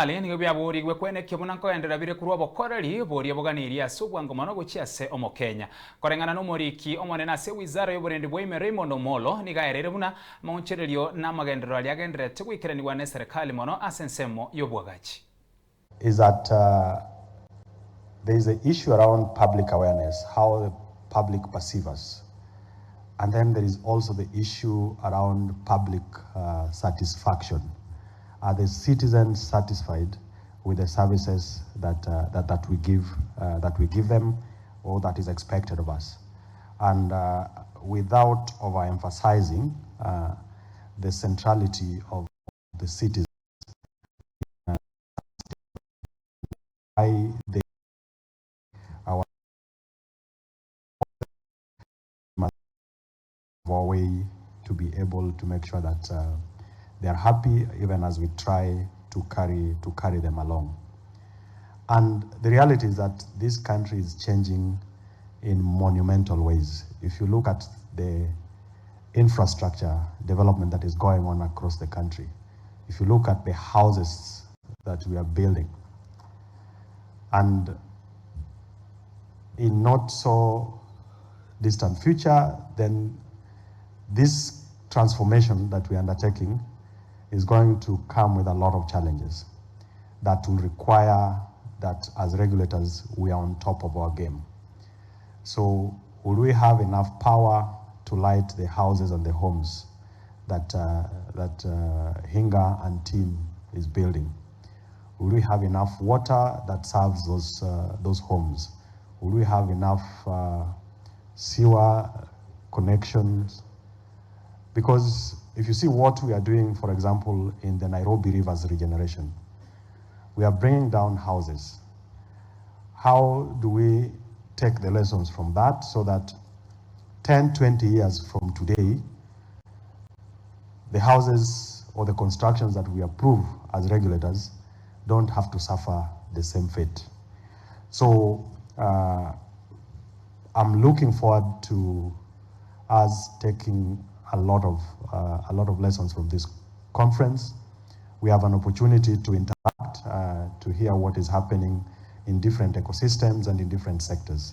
Ali ni byaburi gwe kwene kibunanko endera bire kuri Obokoreri bori aboganiri asubwa ngomano guchiase omo Kenya korengana no moriki omone na se wizara y'oburendi bw'ime RAYMOND omolo ni gaerere buna AMAONCHORERIO na magendero ali agendere tegwikiraniwa ne serikali mono asensemo y'obwagachi is that there is an issue around public awareness, how the public perceive us, and then there is also the issue around public satisfaction. Are the citizens satisfied with the services that we give them, or that is expected of us? And without overemphasizing the centrality of the citizens, our way to be able to make sure that they are happy, even as we try to carry them along. And the reality is that this country is changing in monumental ways. If you look at the infrastructure development that is going on across the country, if you look at the houses that we are building, and in not so distant future, then this transformation that we are undertaking is going to come with a lot of challenges that will require that as regulators we are on top of our game. So will we have enough power to light the houses and the homes that Hinga and team is building? Will we have enough water that serves those homes? Will we have enough sewer connections? Because if you see what we are doing, for example, in the Nairobi Rivers regeneration, we are bringing down houses. How do we take the lessons from that so that 10, 20 years from today, the houses or the constructions that we approve as regulators don't have to suffer the same fate? So I'm looking forward to us taking a lot of lessons from this conference. We have an opportunity to interact, to hear what is happening in different ecosystems and in different sectors.